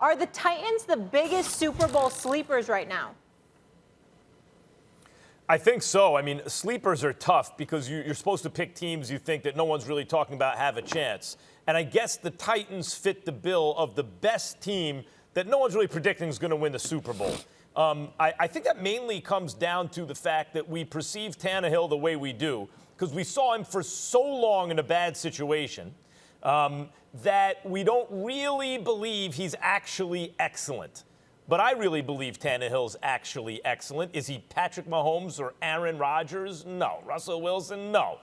Are the Titans the biggest Super Bowl sleepers right now? I think so. I mean, sleepers are tough because you're supposed to pick teams you think that no one's really talking about have a chance. And I guess the Titans fit the bill of the best team that no one's really predicting is going to win the Super Bowl. I think that mainly comes down to the fact that we perceive Tannehill the way we do because we saw him for so long in a bad situation that we don't really believe he's actually excellent. But I really believe Tannehill's actually excellent. Is he Patrick Mahomes or Aaron Rodgers? No. Russell Wilson? No.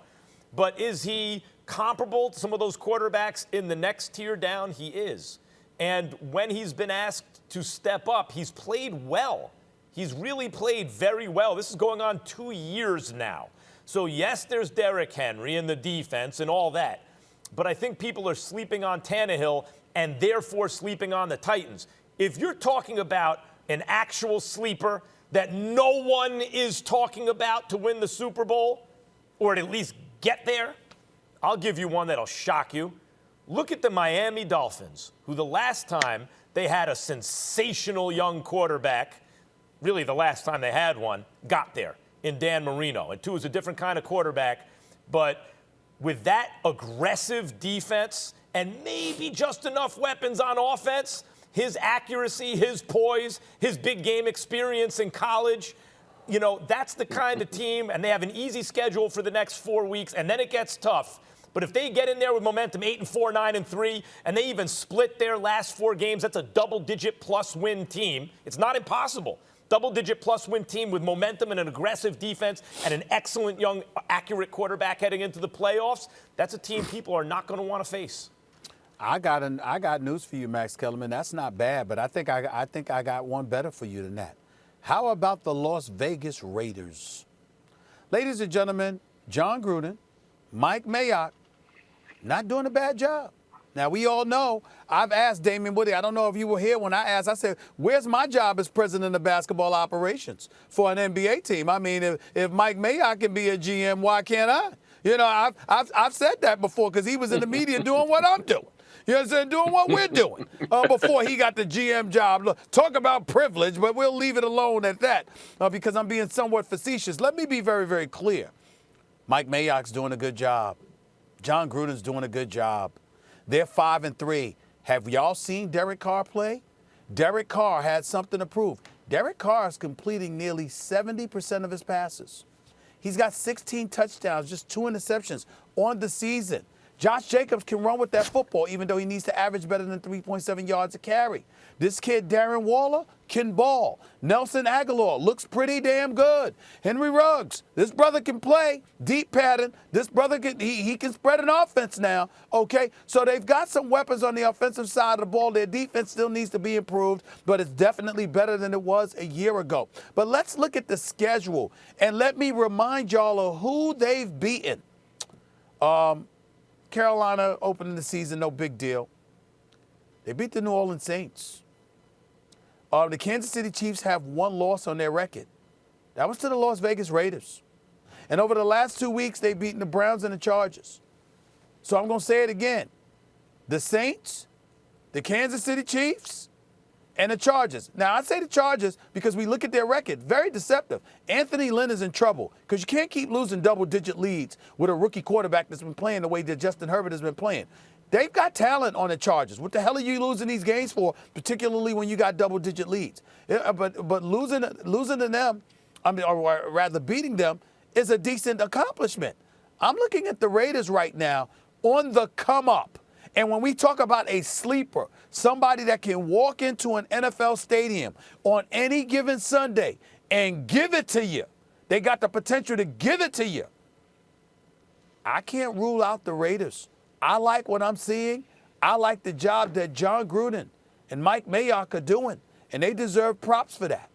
But is he comparable to some of those quarterbacks in the next tier down? He is. And when he's been asked to step up, he's played well. He's really played very well. This is going on 2 years now. So, yes, there's Derrick Henry and the defense and all that. But I think people are sleeping on Tannehill and therefore sleeping on the Titans. If you're talking about an actual sleeper that no one is talking about to win the Super Bowl or at least get there, I'll give you one that'll shock you. Look at the Miami Dolphins, who the last time they had a sensational young quarterback, really the last time they had one, got there in Dan Marino. And two is a different kind of quarterback, but with that aggressive defense and maybe just enough weapons on offense, his accuracy, his poise, his big game experience in college, you know, that's the kind of team, and they have an easy schedule for the next 4 weeks, and then it gets tough. But if they get in there with momentum, 8-4, 9-3, and they even split their last 4 games, that's a double-digit plus win team. It's not impossible. Double-digit plus win team with momentum and an aggressive defense and an excellent young, accurate quarterback heading into the playoffs. That's a team people are not going to want to face. I got news for you, Max Kellerman. That's not bad, but I think I got one better for you than that. How about the Las Vegas Raiders? Ladies and gentlemen, John Gruden, Mike Mayock, not doing a bad job. Now, we all know, I've asked Damien Woody, I don't know if you were here when I asked, I said, where's my job as president of basketball operations for an NBA team? I mean, if Mike Mayock can be a GM, why can't I? You know, I've said that before because he was in the media doing what I'm doing. You know what I'm saying? Doing what we're doing before he got the GM job. Look, talk about privilege, but we'll leave it alone at that because I'm being somewhat facetious. Let me be very, very clear. Mike Mayock's doing a good job. John Gruden's doing a good job. They're 5-3. Have y'all seen Derek Carr play? Derek Carr had something to prove. Derek Carr is completing nearly 70% of his passes. He's got 16 touchdowns, just 2 interceptions on the season. Josh Jacobs can run with that football, even though he needs to average better than 3.7 yards a carry. This kid, Darren Waller, can ball. Nelson Aguilar looks pretty damn good. Henry Ruggs, this brother can play deep pattern. This brother he can spread an offense now, okay? So they've got some weapons on the offensive side of the ball. Their defense still needs to be improved, but it's definitely better than it was a year ago. But let's look at the schedule, and let me remind y'all of who they've beaten. Carolina opening the season, no big deal. They beat the New Orleans Saints. The Kansas City Chiefs have 1 loss on their record. That was to the Las Vegas Raiders. And over the last 2 weeks, they've beaten the Browns and the Chargers. So I'm going to say it again. The Saints, the Kansas City Chiefs, and the Chargers. Now, I say the Chargers because we look at their record. Very deceptive. Anthony Lynn is in trouble because you can't keep losing double-digit leads with a rookie quarterback that's been playing the way that Justin Herbert has been playing. They've got talent on the Chargers. What the hell are you losing these games for, particularly when you got double-digit leads? But losing to them, or rather beating them, is a decent accomplishment. I'm looking at the Raiders right now on the come-up. And when we talk about a sleeper, somebody that can walk into an NFL stadium on any given Sunday and give it to you, they got the potential to give it to you. I can't rule out the Raiders. I like what I'm seeing. I like the job that John Gruden and Mike Mayock are doing, and they deserve props for that.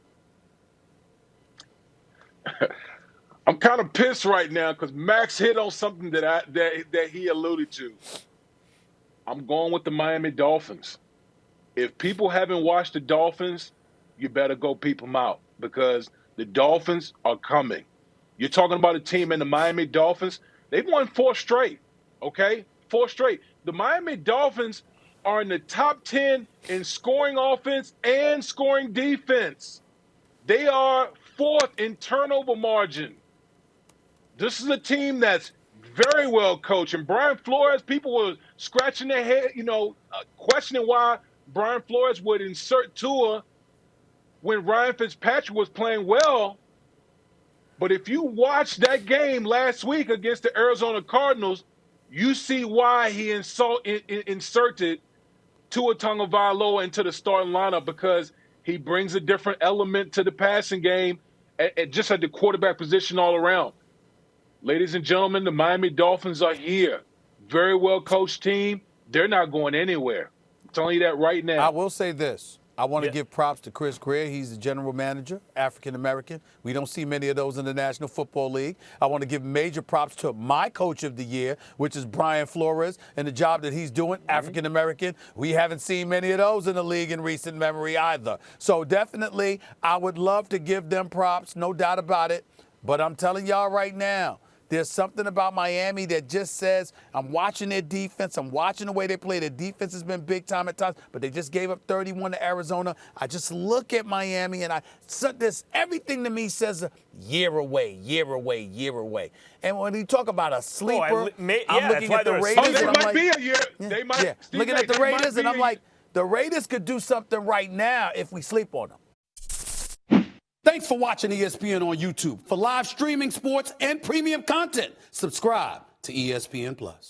I'm kind of pissed right now because Max hit on something that he alluded to. I'm going with the Miami Dolphins. If people haven't watched the Dolphins, you better go peep them out because the Dolphins are coming. You're talking about a team in the Miami Dolphins. They've won 4 straight, okay? 4 straight. The Miami Dolphins are in the top 10 in scoring offense and scoring defense. They are 4th in turnover margin. This is a team that's very well coached. And Brian Flores, people were scratching their head, questioning why Brian Flores would insert Tua when Ryan Fitzpatrick was playing well. But if you watch that game last week against the Arizona Cardinals, you see why he inserted Tua Tagovailoa into the starting lineup, because he brings a different element to the passing game just at the quarterback position all around. Ladies and gentlemen, the Miami Dolphins are here. Very well coached team. They're not going anywhere. I'm telling you that right now. I will say this. I want to give props to Chris Greer. He's the general manager, African-American. We don't see many of those in the National Football League. I want to give major props to my coach of the year, which is Brian Flores, and the job that he's doing, African-American. We haven't seen many of those in the league in recent memory either. So definitely, I would love to give them props, no doubt about it. But I'm telling y'all right now, there's something about Miami that just says, I'm watching their defense. I'm watching the way they play. Their defense has been big time at times, but they just gave up 31 to Arizona. I just look at Miami, and everything to me says a year away, year away, year away. And when you talk about a sleeper, I'm looking at the Raiders, and I'm like, be a year. They might. Looking at the Raiders, and I'm like, the Raiders could do something right now if we sleep on them. Thanks for watching ESPN on YouTube. For live streaming, sports, and premium content, subscribe to ESPN+.